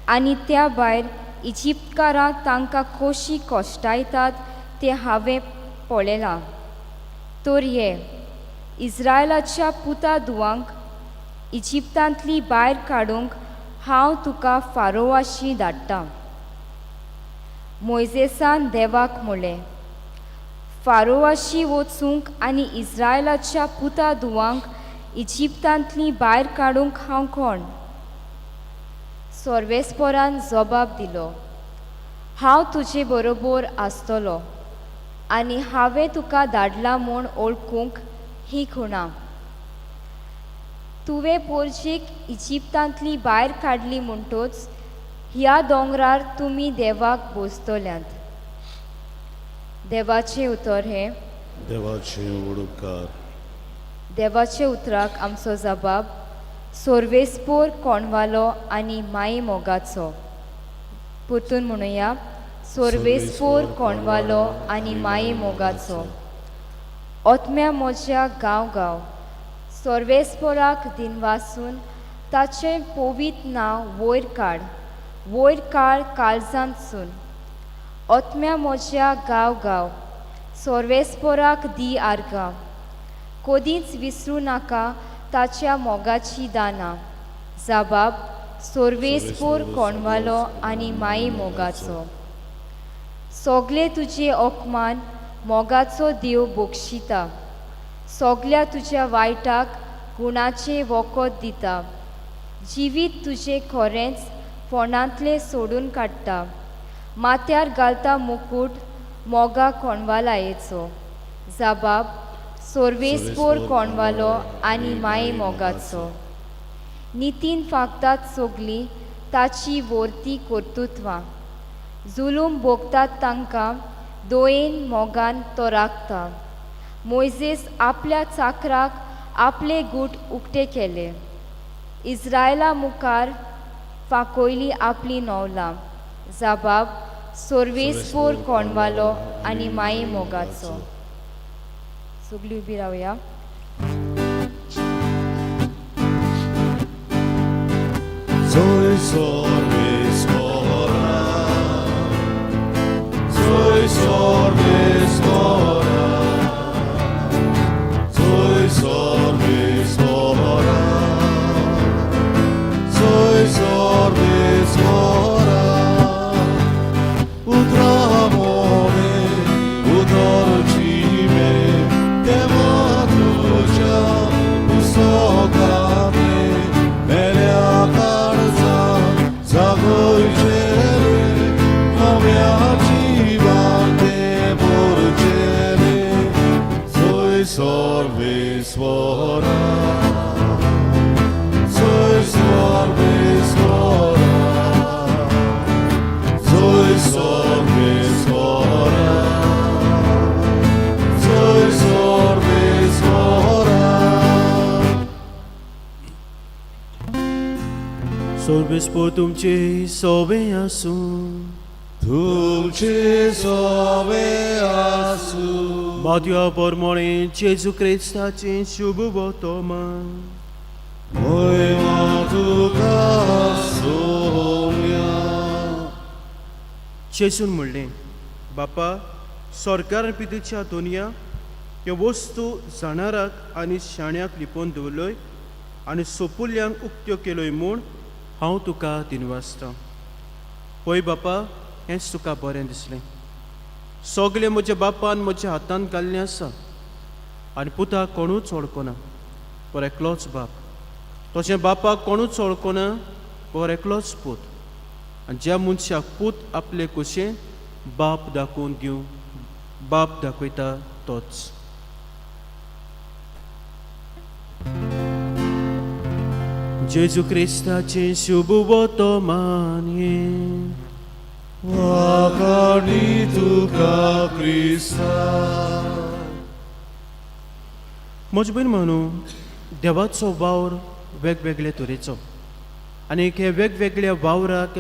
आनी त्या भायर इजिप्तकारां तांकां कशीं कोश्टायतात तें हांवें पळयलां. तर हे इस्रायलाच्या पुता धुवांक इजिप्तांतली भायर काडूंक हांव तुका फारोवाशी धाडटां. मोइजेसान देवाक म्हणलें, फारोवाशी वचूंक आनी इस्रायलाच्या पुता धुवांक इजिप्तांतली भायर काडूंक हांव कोण? सर्वेस्परान जबाब दिलो, हांव तुजे बरोबर आसतलो आनी हांवें तुका धाडलां म्हूण ओळखूंक ही खुणां. तुवें पोरजेक इजिप्तांतली भायर काडली म्हणटच ह्या दोंगरार तुमी देवाक बोजतल्यांत. देवाचें उतर हें. देवाचें उडोवकार. देवाच्या उतराक आमचो जबाब सर्वेस्पोर कोणवालो आनी माई मोगाचो. परतून म्हणुया, सर्वेस्पोर कोणवालो आनी माई मोगाचो. ओतम्या म्हज्या गांव सर्वेस्पोराक दिनवासून ताचें पवित्र नांव वयर काड काळजांतसून. ओतम्या म्हज्या गांव सर्वेस्पोराक दी आर्गां. कदींच विसरूं नाका ताच्या मोगाची दानां. जबाब सर्वेस्पोर कोणवालो आनी माई मोगाचो. सोगले तुजे ओकमान मोगाचो देव बक्षिता. सोगल्या तुज्या वायटाक गुणाचें वखद दिता. जिवीत तुजें खरेंच फोंडांतलें सोडून काडटा. माथ्यार घालता मुकूट मोगा कोणवालायेचो. जबाब सर्वेस्पोर कोणवालो आनी माई मोगाचो. नितीन फागतात सोगलीं ताची वर्ती कर्तुत्वां. जुलूम भोगतात तांकां दोयेन मोगान तो राखता. मोइजेस आपल्या चाकराक आपले गूट उक्ते केले. इस्रायला मुखार फाकोयली आपली नौलां. जबाब सर्वेस्पोर कोणवालो आनी माई मोगाचो. सगळीं उबी रावया. Soy sorvespora, soy sorvespora, soy sorvespora, soy sorvespora. Utramone, utorcime, tematruja, usogame, melea karza, zagojere, nomea civante porgere, soy sorvespora, soy sorvespora, soy sorvespora, soy sorvespora. सर्वेस्पोर तुमचे सोबे आसूं. तुमचे सोबे आसूं. मातया पोरमोणे जेजू क्रिस्ताचें शुभ वर्तमान. महिमा तुका सोम्या. जेजून म्हणलें, बापा, सरकार पितेच्या दोनया ह्यो वस्तू जाणाराक आनी शाण्याक लिपोवन दवरलोय आनी सोपुल्यांक उक्त्यो केल्योय म्हूण हांव तुका दिनवासतां. पळय बापा, हेंच तुका बरें दिसलें. सगलें म्हज्या बापान म्हज्या हातांत घाल्लें आसा आनी पुताक कोणूच वळखना, पर एकलोच बाप. तशें बापाक कोणूच वळखना, पर एकलोच पूत. आनी ज्या मनशाक पूत आपले कुशें बाप दाखोवन दिवं, बाप दाखयता तोच. जेजू क्रिस्ताचें शुभ वर्तमान हें. वाकाणी तुका क्रिस्ता. म्हजे बहीण म्हणू, देवाचो वावर वेगवेगळे तरेचो आनी हे वेगवेगळ्या वावराक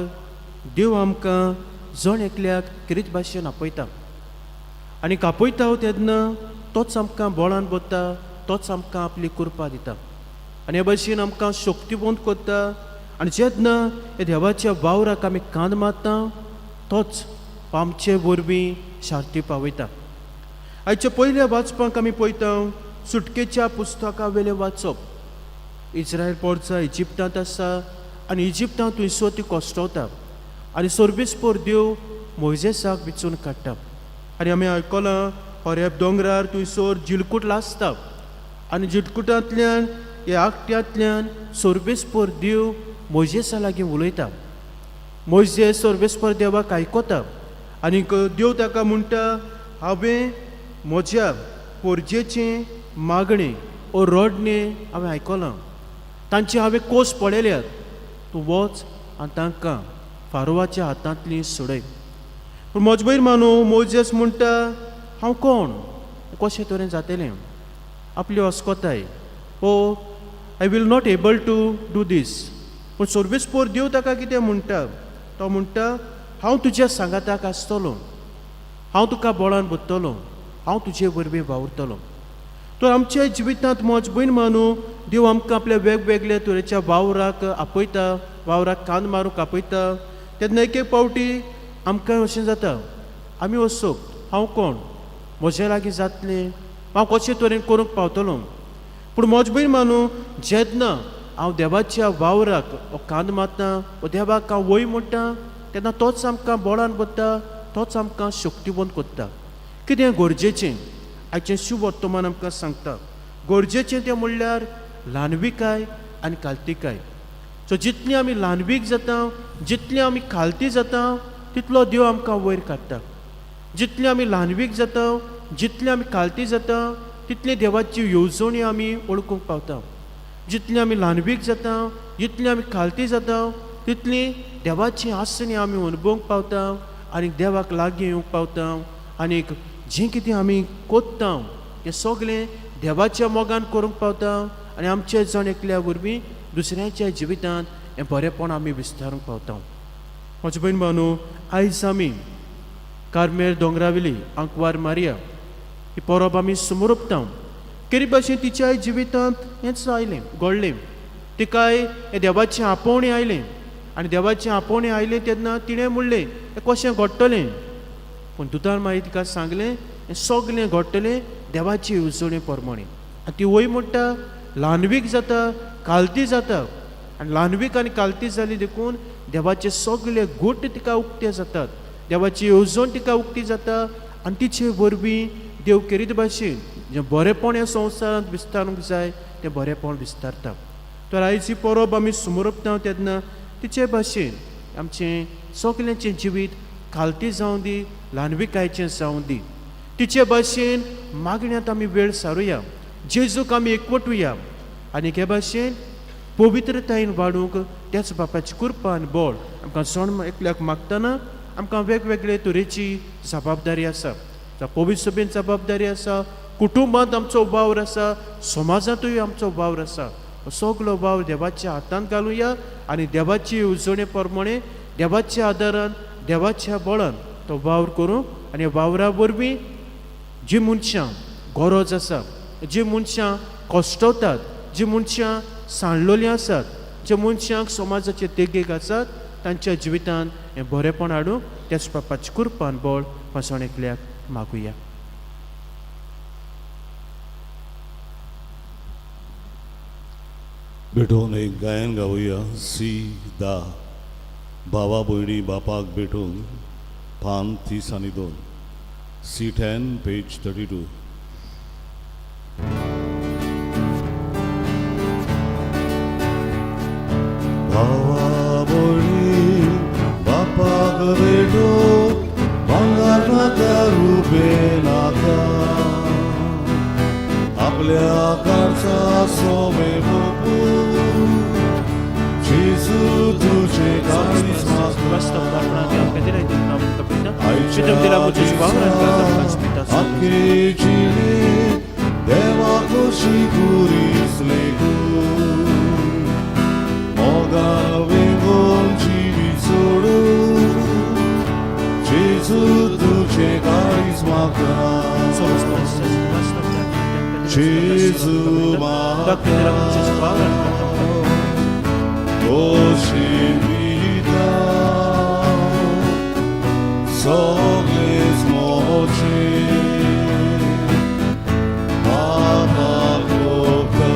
देव आमकां जण एकल्याक कितें भाशेन आपयता आनी आपयता तेन्ना तोच आमकां बोळान बोत्ता, तोच आमकां आपली कृपा दिता आनी हे भाशेन आमकां शक्तिवंत करता आनी जेन्ना हे देवाच्या वावराक आमी कांद मारता तोच आमचे वरवीं शांती पावयता. आयच्या पयल्या वाचपाक आमी पळयता सुटकेच्या पुस्तका वेले वाचप. इस्रायल पोरचा इजिप्तांत आसा आनी इजिप्तांत थंयसर ती कोश्टवता आनी सर्वेस्पर देव मोइजेसाक विचून काडटा. आनी आमी आयकलां होरेब दोंगरार थंयसर जिलकूट लासता आनी जिलकुटांतल्यान ह्या आकट्यांतल्यान सर्वेस्पर देव मोइजेसा लागीं उलयता. मोइजेस सर्वेस्पर देवाक आयकता आनी देव ताका म्हणटा, हांवें म्हज्या पोरजेचें मागणें ओ रडणें हांवें आयकलां. तांचे हांवें कोस पळयल्यात. तूं वच आनी तांकां फारोवाच्या हातांतली सोडय. पूण म्हजे मानू मोइजेस म्हणटा, हांव कोण, कशें तरेन जातलें. आपली अस्कोताय, oh I will not able to do this. पूण सर्वेस्पर देव ताका कितें म्हणटा, तो म्हणटा, हांव तुज्या सांगाताक आसतलो, हांव तुका बळान बदतलो, हांव तुजे वरवीं वावुरतलो. तर आमच्या जिवितांत मोज भयण मानू देव आमकां आपल्या वेगवेगळ्या तरेच्या वावराक आपयता, वावराक कांद मारूंक आपयता. तेन्ना एक एक पावटी आमकां अशें जाता, आमी वचूं, हांव कोण, म्हजे लागीं जातलें, हांव कशें तरेन करूंक पावतलो. पूण मोज भयण मानू जेन्ना हांव देवाच्या वावराक कांद मारता, देवाक हांव वय म्हणटा, तेन्ना तोच आमकां बळान बदता, तोच आमकां शक्तिवंत करता. कितें गरजेचें आयचें शुभ वर्तमान आमकां सांगता. गरजेचें तें म्हणल्यार ल्हानविकाय आनी काल्तीकाय. सो जितली आमी ल्हानवीक जाता, जितली आमी खालती जाता, तितलो देव आमकां वयर काडटा. जितली आमी ल्हानवीक जाता, जितली आमी खालती जाता, तितली देवाची येवजणी आमी ओळखूंक पावता. जितली आमी ल्हानवीक जाता, जितली आमी खालती जाता, तितली देवाची आसणी आमी अनुभवूंक पावता आनी देवाक लागीं येवंक पावता. आनीक जें कितें आमी कोत्ता तें सगळें देवाच्या मोगान करूंक पावता आनी आमचे जण एकल्या वरवीं दुसऱ्याच्या जिवितांत हें बरेंपण आमी विस्तारूंक पावता. म्हजे भयण भावनो, आयज आमी कार्मेल दोंगरावेली आंकवार मारिया ही परब आमी समोरपता. केरी भाशेन तिच्या जिवितांत हेंच आयलें, घडलें. तिकाय हें देवाचें आपोवणें आयलें आनी देवाचें आपोवणें आयलें तेन्ना तिणें म्हणलें हें कशें घडटलें. पूण दुतान मागीर तिका सांगलें हें सगलें घडटलें देवाची येवजणे प्रमाणे. आनी ती वय म्हणटा, ल्हानवीक जाता, कालती जाता, आनी ल्हानवीक आनी कालती जाली देखून देवाचे सगळे गोट तिका उक्ते जातात, देवाची येवजण तिका उक्ती जाता आनी तिचे वरवीं देव केरीत भाशेन जें बरेंपण ह्या संवसारांत विस्तारूंक जाय तें बरेंपण विस्तारता. तर आयज ही परब आमी समोरपता तेन्ना तिचे भाशेन आमचें सगल्यांचें जिवीत खालती जावं दी, ल्हानविकायेचें जावं दी. तिचे भाशेन मागण्यांत आमी वेळ सारुया, जेजूक आमी एकवटुया आनी हे भाशेन पवित्रतायेन वाडूंक त्याच बापाची कृपा आनी बळ आमकां सण एकल्याक मागतना आमकां वेगवेगळे तरेची जबाबदारी आसा. पवित्र सभेन जबाबदारी आसा, कुटुंबांत आमचो वावर आसा, समाजांतूय आमचो वावर आसा. सगलो वावर देवाच्या हातांत घालुया आनी देवाची येवजणे प्रमाणे देवाच्या आदारान देवाच्या बळान तो वावर करूं. आनी वावरा वरवीं जीं मनशां गरज आसा, जीं मनशां कश्टवतात, जीं मनशां सांडलोलीं आसात, जे मनशांक समाजाचे तेगेक आसात, तांच्या जिवितांत हें बरेंपण हाडूंक त्याच बापाची कृपा आनी बळ पासण एकल्याक मागुया. भेटून एक गायन गावुया. सीदा भावा भयणी बापाक भेटून पान 30 आनी 2, C10 पेज 32. भावा भयणी बापाक भेटून भांगार नाका रुपे नाका, आपल्या कारचा सोमे बापू जेजू तुझे काळीज आखे जिणे देवा कशी गुरीस लेखून मोगान वेगोन जिवी सोडून जेजू तुझे काळीज म्हाका जेजू म्हाका sogles moci Baba Koka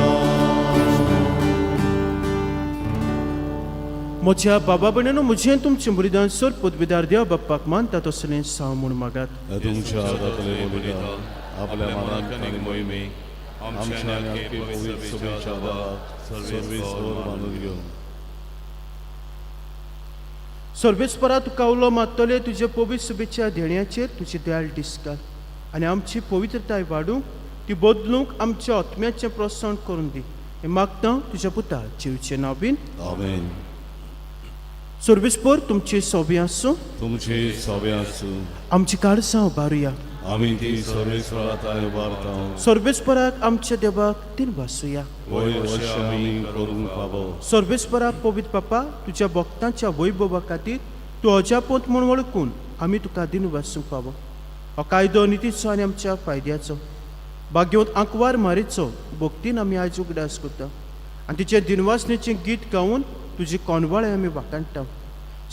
म्हज्या बाबा भयणीनो म्हजें तुमचें बलिदान सर पदवीदार देव बाप्पाक मानतात असलें सांग म्हूण मागात तुमच्या हातातले बलिदान आपल्या मनात आणि मोहिमे आमच्या आणि आपली पवित्र सभेच्या आदारात सर्वेश्वर मानून घेऊन सर्वेस्परा तुका उलो मागतले तुजे पवित्र सभेच्या देण्याचेर तुजी दयाळ दिसतात आनी आमची पवित्रताय वाडूंक ती बदलूंक आमच्या आत्म्याचें प्रोत्साहन करून दी हें मागता तुज्या पुता जीवचे नांवीन आमेन सर्वेस्पर तुमची सोबी आसूं तुमचे सभे आसूं आमची काळजां उबारुया आमी ती सर्वेश्वरात उबारता सर्वेस्पराक आमच्या देवाक तीन वासुया वय वर्ष आमी करूंक पावो सर्वेस्पराक पवित्र बापा तुज्या भक्तांच्या वैभवा खातीर तूं अजापोत म्हूण वळखून आमी तुका दिन वासूंक पावो हो कायदो नितीचो आनी आमच्या फायद्याचो भाग्यवंत आंकवार मारीचो भक्तीन आमी आयज उगडास करता आनी तिचे दिनवासनेचें गीत गावन तुजी कोनवाळे आमी वाकाणटा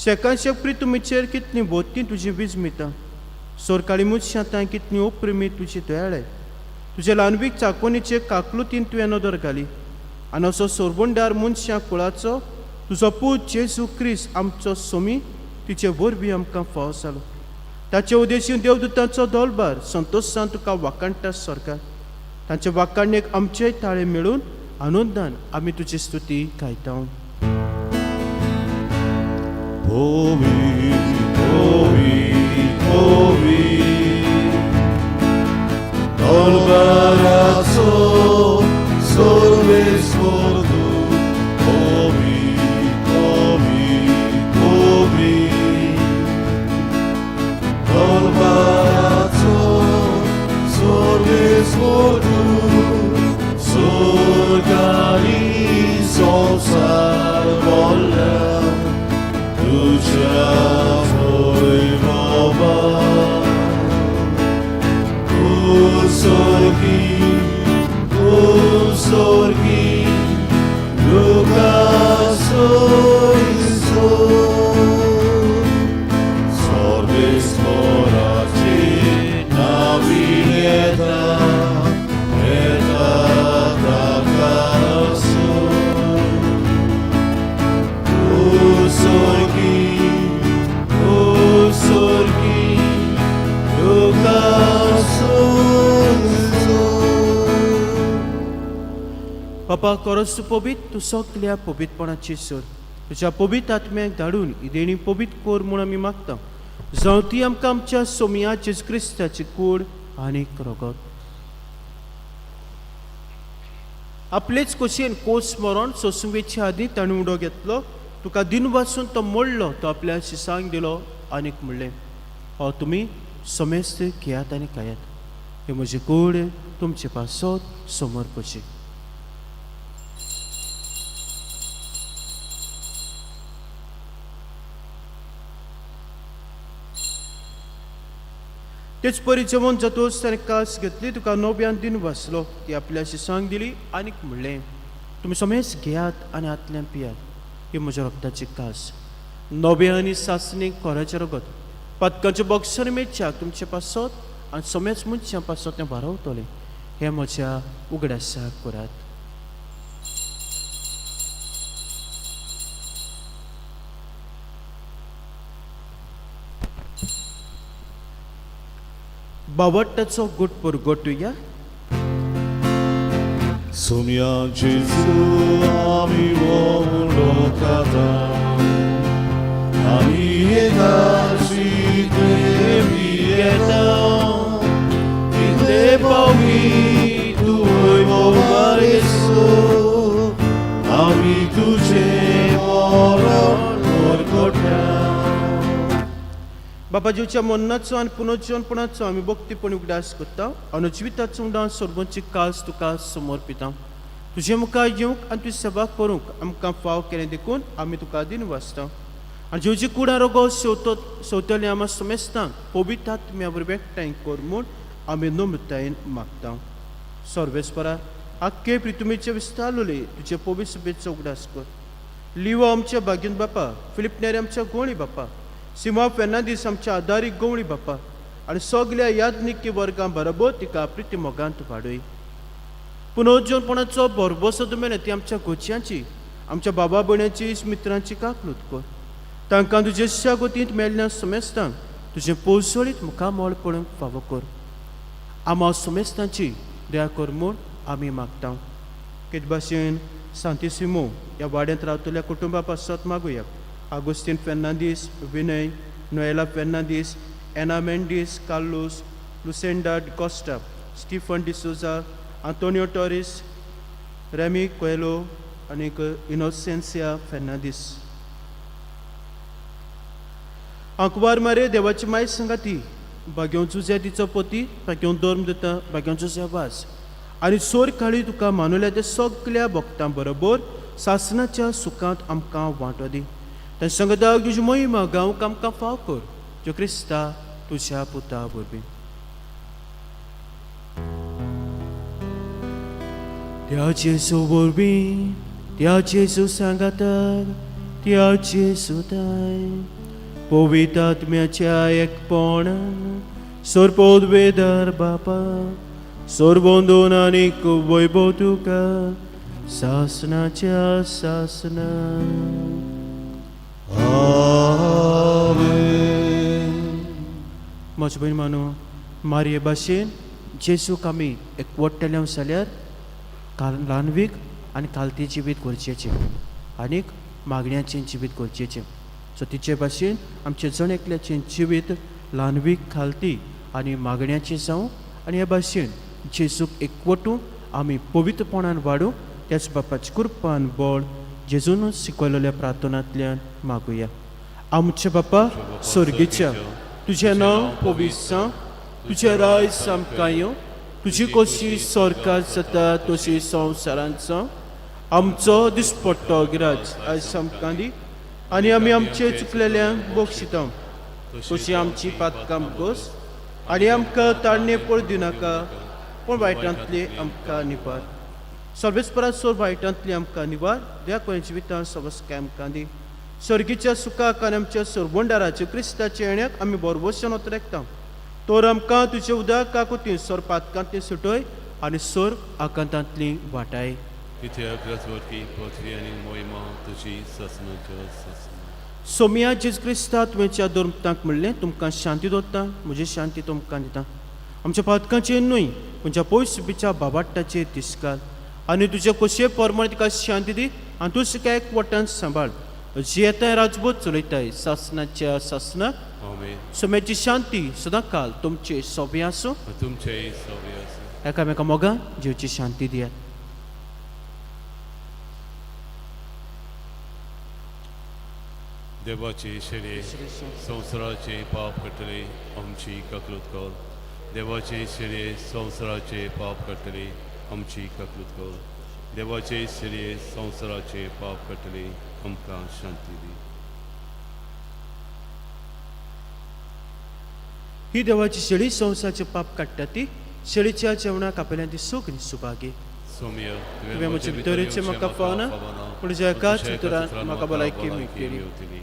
शेकांशेक प्री तुमीचेर कितली बोत्ती तुजी वीज मिता सोरकाळी मुजशांताय कितली अप्रेमी तुजी दयाळाय तुजे ल्हानवीक चाकोनीचे काकलुतीन तुवें नदर घाली आनी असो सोरबोंडार मनशां कुळाचो तुजो पूत जेजू क्रिस्त आमचो सोमी तिचे वरवीं आमकां फाव जालो ताचे उद्देशीन देवदूतांचो दोलबार संतोशान तुका वाकाणटा सरकार तांचे वाकाणणेक आमचेय ताळे मेळून आनंदान आमी तुजी स्तुती गायता Holy, holy, holy, Dolbarazzo, Sorves Cordu, holy, holy, holy, Dolbarazzo, Sorves Cordu, Sorgari, Sonsar Volla. Tuja wojwowa, usorgi, Lukas ojcu, sorbis moraci na vineta, eta takasu. Usorgi, Lukas बापा कोरस तूं पवित तूं सगल्या पवित्रपणाची सर तुज्या पवित्र आत्म्याक धाडून ही देणी पवित्र कोर म्हूण आमी मागता जावं ती आमकां आमच्या सोमया जेजू क्रिस्ताची कूड आनी रगत आपलेच खोशयेन कोस मरण सोसुंबेच्या आदी ताणें उडो घेतलो तुका दिन वाचून तो मोडलो तो आपल्या शिसांक दिलो आनीक म्हणलें हो तुमी समेस्त घेयात आनी खायात हे म्हजे कूड तुमचे पासत समोर पशी तेच परी जेवण जातोच ताणें कास घेतली तुका नोब्यान दिन वाचलो ती आपल्या शिसांक दिली आनीक म्हणलें तुमी समेस्त घेयात आनी आतल्यान पियात ही म्हज्या रक्ताची कास नोब्या आनी सासणेक कोराचें रगत पदकांचे बॉक्सर मेळच्याक तुमचे पासत आनी समेस्त मनशां पासत तें वारवतलें हें म्हज्या उगडासाक करात बावट्टाचो गुट परगटुया Sumia Jesu ami lokata ami edashi trevieta inde pavi tuoi movareso ami tuje moron orgota बापा जीवच्या मन्नाचो आनी पुनर्जीवनपणाचो आमी भक्तीपण उगडास करता आनी जिविताचो उडाण सर्वांची कास तुका समर्पिता तुजे मुखार येवंक आनी तुजी सेवा करूंक आमकां फाव केलें देखून आमी तुका दिन वाचता आनी जीवची कुडा रोगो सवतले आमा समेस्तांक पवित्र आत्म्या वरवीं एकठांय कर म्हूण आमी नम्रतायेन मागता सर्वेस्परा आख्खे पृथ्वीचे विस्तारलोले तुजे पवित्र सभेचो उगडास कर लिवो आमच्या भाग्यन बापा फिलिपनेर आमच्या गोळी बापा सिमा फेर्नांदीस आमच्या आदारी गवळी बापा आनी सगल्या याज्ञिकी वर्गां बरोबर तिका प्रिती मोगांत वाडय. पुनर्जन्मपणाचो भरभोसो तुवें ती आमच्या गोचयांची आमच्या बाबा भयणांची मित्रांची काकलूत कर. तांकां तुजे शागोतींत मेळिल्ल्या समेस्तांक तुजें पोसळीत मुखामोळ पडूंक फावो कर. आमा समेस्तांची दया कर म्हूण आमी मागता. केद भाशेन सांतिसिमो ह्या वाड्यांत रावतल्या कुटुंबा पासत मागुया. आगोस्तीन फेर्नांदीस, विनय, नोएला फेर्नांदीस, एना मेंडीस, कार्लोस, लुसेंडा डिकोस्टा, स्टीफन डिसोजा, आंतोनियो टॉरिस, रेमी कोएलो आनी इनोसेन्सिया फेर्नांदीस. आंकवार मारे देवाची माय संगाती भाग्यों जुजे तिचो पोती भाग्यों धर्म दिता भाग्यों जुजे वाज आनी सोर काळी तुका मानुल्या त्या सगल्या भक्तां बरोबर सासनाच्या सुखांत आमकां वांटो दी. त्या संगताक तुजी महिमा गावंक आमकां फाव कर. जो क्रिस्ता तुज्या पुता वरवीं. त्या जेसू वरवीं त्या जेसू सांगाताक त्या जेसू ताय पवित्र आत्म्याच्या एकपणान सोरपोदवेदार बापा सोरबोंदोन आनीक वैभव तुका सासनाच्या सासना. म्हजो भयण मानू मारये भाशेन जेसूक आमी एकवट्टेल्या जाल्यार ल्हानवीक आनी कालती जिवीत करचेचें आनीक मागण्याचें जिवीत करचेचें. सो तिचे भाशेन आमचे जण एकल्याचें जिवीत ल्हानवीक खालती आनी मागण्याचें जावं आनी हे भाशेन जेसूक एकवटून आमी पवित्रपणान वाडूं त्याच बापाची कृपान बळ जेजून शिकवलेल्या प्रार्थनांतल्यान मागुया. आमचे बापा स्वर्गीच्या तुजें नांव पवित्र जावं तुजें रायज आमकां येवं तुजी कशी स्वर्गांत जाता तशी संवसारांत जावं. आमचो दिसपट्टो गिराज आयज आमकां दी आनी आमी आमचे चुकलेल्यांक बक्षिता तशी आमची पातकां गोस आनी आमकां ताळणे पड दिनाका पूण वायटांतली आमकां निवार. सर्वेस्पराचो वायटांतली आमकां निवार देया कोण जिवितां सवस्काय आमकां दी. सर्गीच्या सुखाक आनी आमच्या सोरबोंडाराच्या क्रिस्ताच्या येण्याक आमी बरभोशेन उतरेकता. तर आमकां तुजे उदक काकुती सोर पातकांतली सुटय आनी सोर आकांतांतली वाटाय. कित्याक रजवटी पृथ्वी आनी मोहिमा तुजी ससनाच्या ससना. सोमिया जेज क्रिस्ता तुवेंच्या धर्मतांक म्हणलें तुमकां शांती दवरता म्हजी शांती तुमकां दिता. आमच्या पातकांचेर न्हय पूण पयस बिच्या बाबाटाचेर तिस्कार आनी तुजे कशे परमणे तिका शांती दी आनी तूं सुका एकवटान सांबाळ जी येताय राजभोज चलयताय सासनाच्या सासनाक. सोम्याची शांती सदां काल तुमचे सोबे आसूं तुमचे सोबे आसूं. एकामेका मोगां जीवची शांती दियात. देवाची शिरे संवसाराचे पाप कटले आमची ककलूत कर. देवाचे शिरे संवसाराचे पाप कटले आमची ककलूत कर. देवाचे शिरे संवसाराचे पाप कटले आमकां शांती दी. ही देवाची शेळी संवसाराचे पाप काडटा ती शेळीच्या जेवणाक आपल्यान ती सूख नी सुभागी. सोम्य तुवें म्हजे भितरेचे म्हाका पावना पूण तुज्या एकाच उतरान म्हाका भलायकी मेळटली.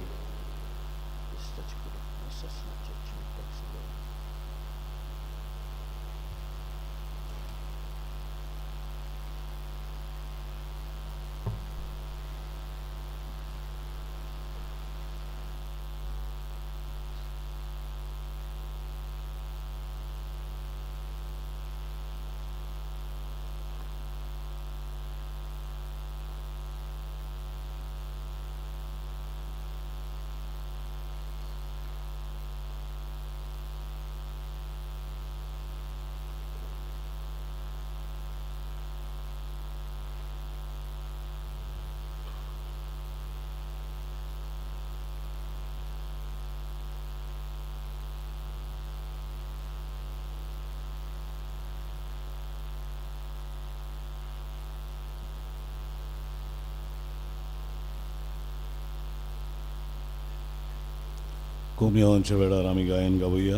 कोमयाच्या वेळार आमी गायन गावुया.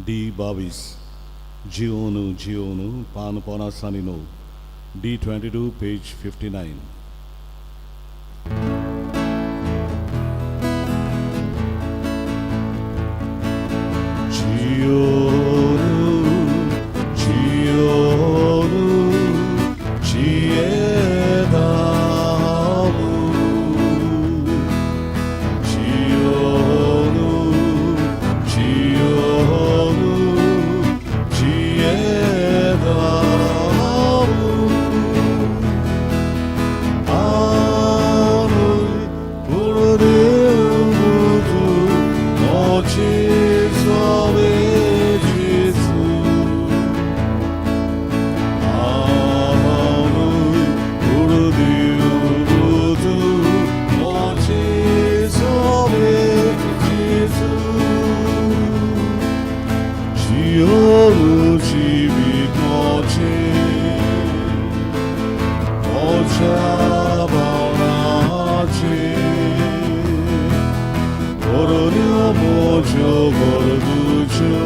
D22 जिओनू जिओनू पान 50 आनी 9. D22 page 59. Mojo gorducho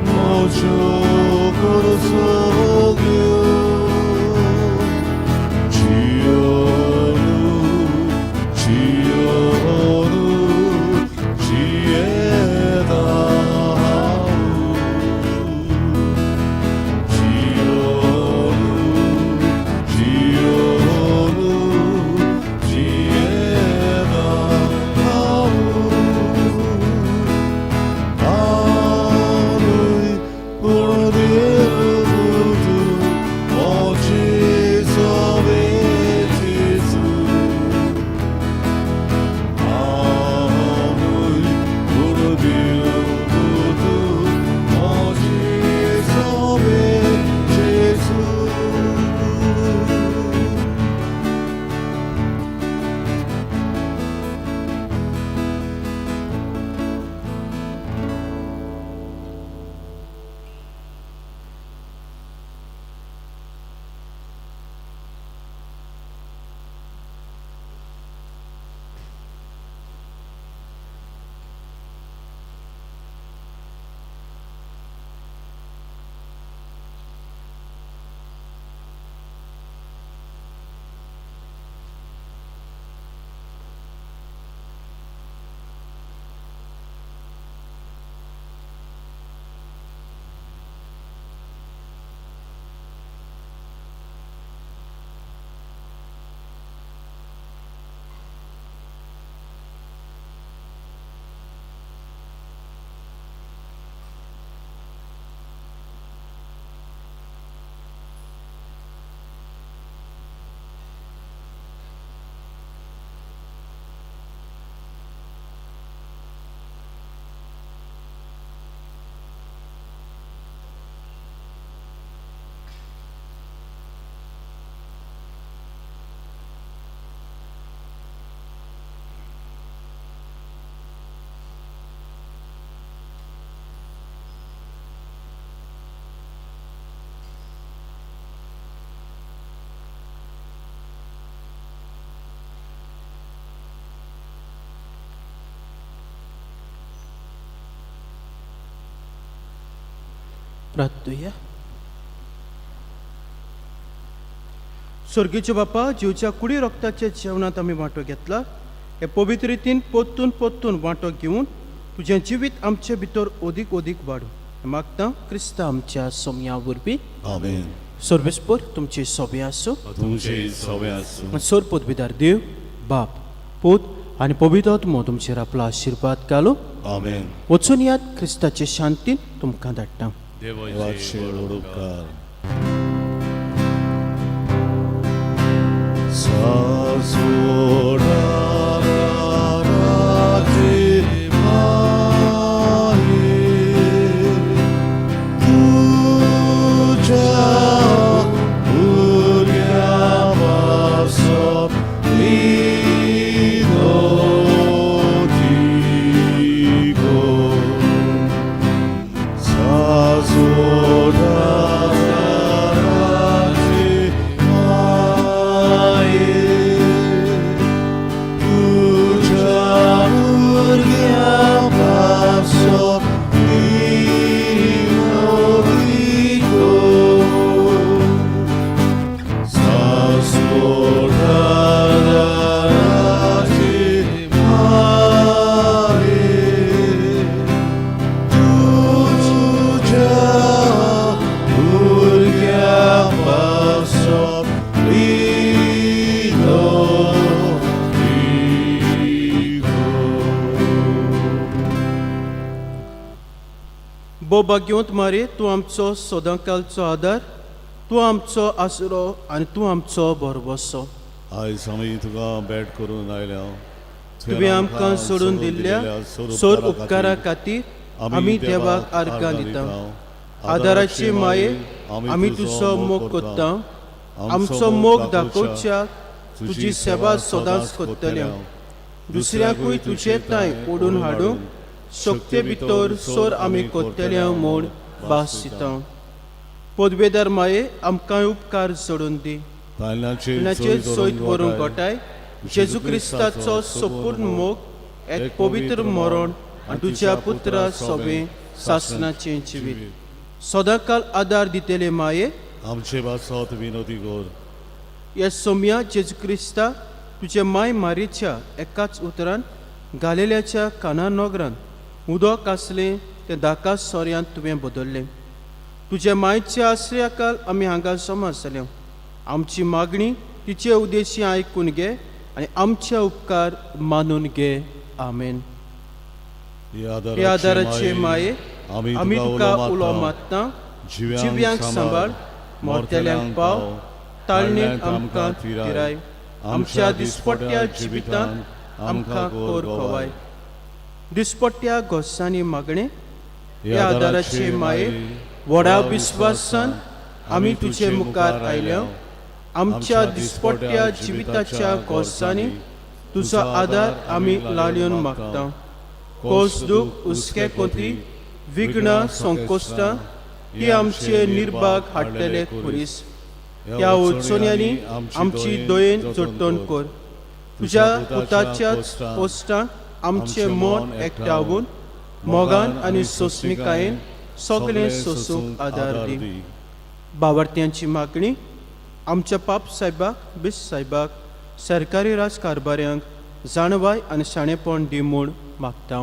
mojo gorosogyo Chioru Chioru Chiedau Chioru Chioru प्रार्थूया. स्वर्गीचे बापा, जीवच्या कुडी रक्ताच्या जेवणात आम्ही वांटो घेतला. हे पवित्र रितीन पोत्तून पोत्तून वांटो घेवन तुझें जिवीत आमचे भितर ओदीक ओदीक वाडू मागता क्रिस्ता आमच्या सोम्या वरवीं. आमेन. सर्वेस्पर तुमची सोबे आसूं. तुमचे सवे आसूं. सोर पोतभिदार देव, बाप, पूत आनी पवित्र आत्मो तुमचेर आपलो आशिर्वाद घालो. आमेन. वचून यात क्रिस्ताचे शांतीन तुमकां धाडटा. देवाचे देवाचे बरोबर वडोपकार. सासोडाराचे माये तुझ्या भुरग्यापासून विनोदी गो. सासोडाराचे माये तुझ्या भुरग्यापासून विनोदी गो. सासोडाराचे माये तुझ्या भुरग्यापासून विनोदी गो. बो भाग्यवंत मारे, तूं आमचो सदांकालचो आदार, तूं आमचो आसरो आनी तूं आमचो भरवंसो. आयज आमी तुका भेट करून आयल्या. तुवें आमकां सोडून दिल्ल्या सोर उपकारा खातीर आमी देवाक आर्गां दिता. आदाराची माये आमी तुजो मोग कोत्ता. आमचो मोग दाखोवच्या तुजी सेवा सदांच कोत्तल्या. दुसऱ्याकूय तुजे ताय ओडून हाडूंक शक्ती भितर सोर आमी कोत्तल्या म्हूण भास दिता. पदवेदार माये आमकां उपकार सोडून दी. ताल्ल्याचे नाचेर सोयत व्हरूंक घोटाय जेजू क्रिस्ताचो संपूर्ण मोग एक पवित्र मरण आनी तुज्या पुत्रा सोबे सासणाचें जिवीत. सदांकाल आदार दितेले माये, आमचे वासत विनोदी कर. ह्या सोम्या जेजू क्रिस्ता तुजे माय मारीच्या एकाच उतरान गालेल्याच्या काना नोगरान उदक आसलें तें दाका सोऱ्यांत तुवें बदल्लें. तुज्या मायच्या आश्रयाकाल आमी हांगा जमा जाल्यो. आमची मागणी तिचे उद्देशी आयकून घे आनी आमचे उपकार मानून घे. आमेन. हे आदाराचे माये, आमी तुका उलो मागता. जिव्यांक सांबाळ, मोरतेल्यांक पाव, ताळणेक आमकां फिराय. आमच्या दिसपट्ट्या जिवितांत आमकां कोर खोवाय. दिसपट्ट्या घोसांनी मागणे, हे आदाराचे माये, व्हडा विस्वासान आमी तुजे मुखार आयल्या. आमच्या दिसपट्ट्या जिविताच्या घोसांनी तुजो आदार आमी लालयोन मागता. कोस दूख, हुस्के कोंती, विघ्नां, संकोश्टां ही आमचे निर्भाग हाडलेले खुरीस. ह्या उत्सोन्यांनी आमची दोयेन जोडटोन कर. तुज्या पुताच्याच पोस्टांत आमचें मन एकठांवून मोगान आनी सोंसणिकायेन सगळें सोसूंक आदार दी. भावार्थ्यांची मागणी, आमच्या पाप साहेबाक, बीस साहेबाक, सरकारी राजकारभाऱ्यांक जाणवाय आनी शाणेपण दी म्हूण मागता.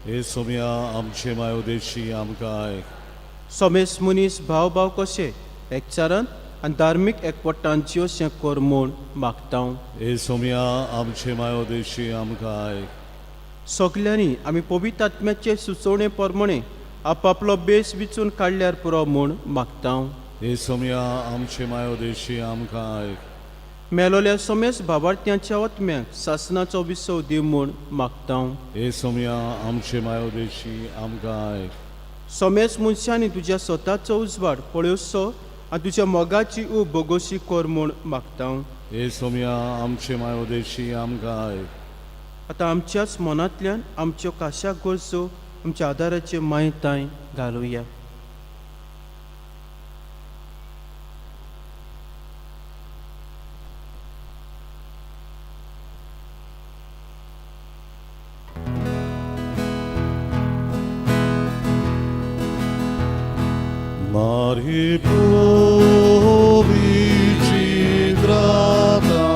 हे सोम्या आमचे मायोदेशी आमकां आयक. सोमेस मनीस भाव भाव कशे एकचारान आनी धार्मीक एकवटान जिवशें कर म्हूण मागता. हे सोम्या आमचे मायोदेशी आमकां आयक. सगल्यांनी आमी पवित्र आत्म्याचे सुचोवणे प्रमाणे आपापलो बेस विचून काडल्यार पुरो म्हूण मागता. हे सोम्या आमचे मायोदेशी आमकां आयक. मेलोल्या सोमेस भावार्थ्यांच्या आत्म्यांक सासणाचो विसव दी म्हूण मागता. हे सोम्या आमचे मायोदेशी आमकां आयक. सोमेस मनशांनी तुज्या स्वताचो उजवाड पळयोवचो आनी तुज्या मोगाची ऊब बोगोशी कर म्हूण मागता. हे सोम्या आमचे मायोदेशी आमकां आयक. आतां आमच्याच मनांतल्यान आमच्यो काशा गरजो आमच्या आदाराचे मायताय घालुया. Mari provici grata,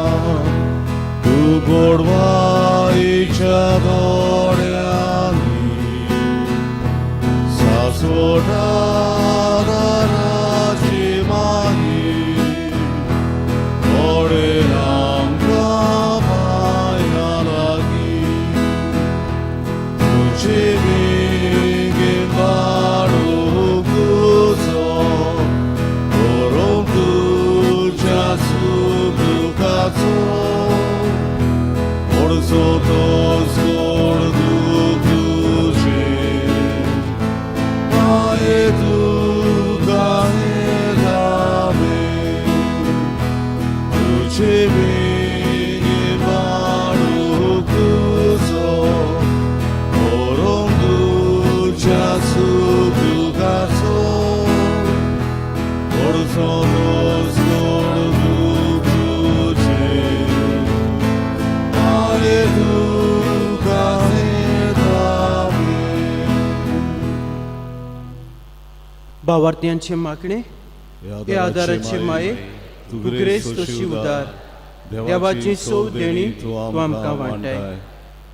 tu gorvai ciadoriani, sasodara racimani, ore amka vayalagi, tuci vingi varu guzo, orom tuja subukazo, orzo tos gordu tuji, mae tu gahelame, tuci vingi varu guzo, orom tuja subukazo, orzo tos gordu tuji, mae tu gahelame. भावार्थ्यांचे मागणे, हे आदाराचे माये, तू grace तशी उदार. देवाची सोव देणी तू आमकां वांटाय.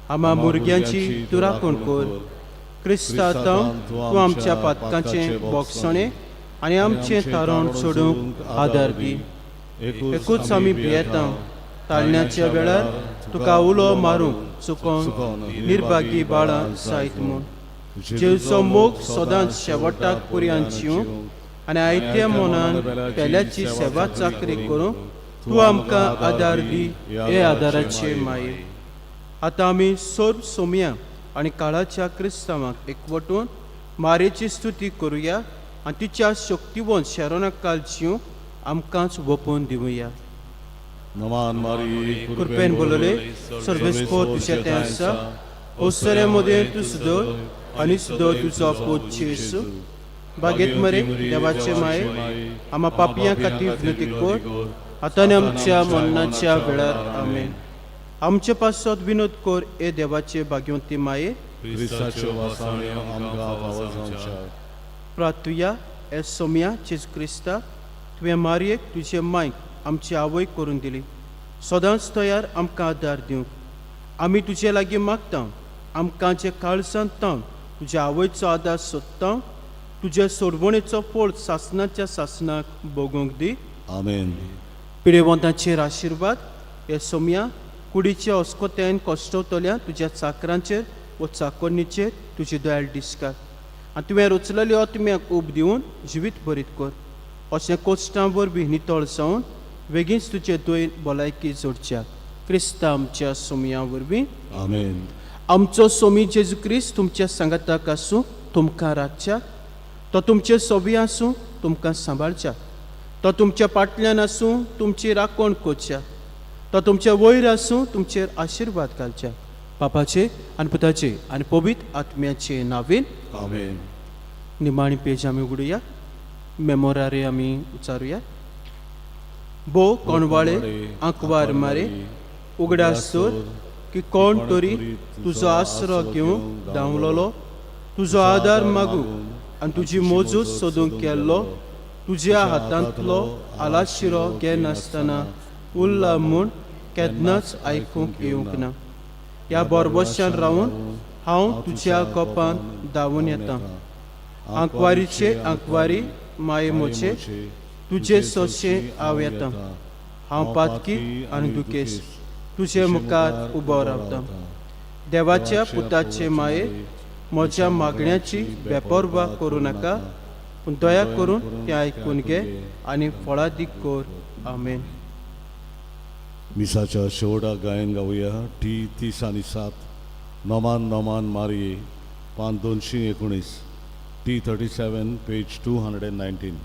आम्हा भुरग्यांची तू राखण कर. क्रिस्तांव तू आमच्या पातकांचे बोगसणे आनी आमचें तारण सोडूंक आदार दी. एकूच आमी भियेता. ताळण्याच्या वेळार तुका उलो मारूंक चुकोवन निर्भागी बाळां जायत म्हूण. जेवचो मोग सदांच शेवटाक पर्यंत जिवंक आनी आयत्या मनान पेल्याची सेवा चाकरी करूंक तू आमकां आदार दी. हे आदाराचे माये. आतां आमी सोर्ब सोम्या आनी काळाच्या क्रिस्तांवांक एकवटून मारेची स्तुती करुया आनी तिच्या शक्तिवंत शारोनाकाल जिवंक आमकांच वोपून दिवया. नमान मारी कृपेन बोलले सर्वेस्पो तुझे तें आसा. ओसऱ्या मदें तूं सुदर आनी सुदर तुजो पूत जेसू. बागेत मरे देवाचे माये, आम्हा पापयां खातीर विनती कर, आतां आनी आमच्या मरणाच्या वेळार. आमेन. आमचे पासत विनोद कोर ए देवाचे भाग्यवंती माये क्रिस्ताच्यो वासाण्यो आमकां फावो जावंच्या प्रार्थुया ए सोम्या जेजू क्रिस्ता तुवें मारयेक तुजे मायक आमची आवय करून दिली सदांच तयार आमकां आदार दिवंक आमी तुजे लागीं मागता आमकां जे काळजांत तावन तुज्या आवयचो आदार सोदता तुजे सोडवणेचो फळ सासणाच्या सासणाक भोगूंक दी आमेन. पिडेवंतांचेर आशिर्वाद हे सोम्या कुडीच्या अस्कोत्यान कश्टवतल्या तुज्या चाकरांचेर व चाकोन्नीचेर तुजी दयाळ दिसकार आनी तुवें रचलेल्या आत्म्याक ऊब दिवन जिवीत बरीत कर अशें कोश्टां वरवीं नितळ जावन बेगीनच तुजे दोन भलायकी जोडच्या क्रिस्ता आमच्या सोमया वरवीं आमेन. आमचो सोमी जेजू क्रिस्त तुमच्या सांगाताक आसूं तुमकां राखच्या तो तुमचे सोबी आसूं तुमकां सांबाळच्या तो तुमच्या फाटल्यान आसूं तुमची राखण करच्या तो तुमच्या वयर आसूं तुमचेर आशिर्वाद घालच्या बापाचे आनी पुताचे आनी पवित्र आत्म्याचे नावेन आमेन. निमाणी पेज आमी उगडुया मेमोरारे आमी उचारुया बो कोणवाळे आंकवार मारे उगडा सोर की कोण तरी तुजो आसरो घेवंक धांवलोलो तुजो आदार मागूंक आनी तुजी मोजूत सोदूंक गेल्लो तुज्या हातांतलो आलाशिरो घेनासतना उरला म्हूण केन्नाच आयकूंक येवंक ना ह्या बोरबोशान रावन हांव तुज्या कोपान धांवून येता आंकवारीचे आंकवारी माये मोचे तुजे सोशे हांव येता हांव पातकी आनी दुखेस्त तुजे मुखार उबो रावता देवाच्या पुताचे माये म्हज्या मागण्याची बेपरवा करूं नाका पूण दया करून तें आयकून घे आनी फळादीक कर आमेन. मिसाच्या शेवटाक गायन गावया टी 30:7 नोमान नोमान मारये पान 219 T 37 पेज 219.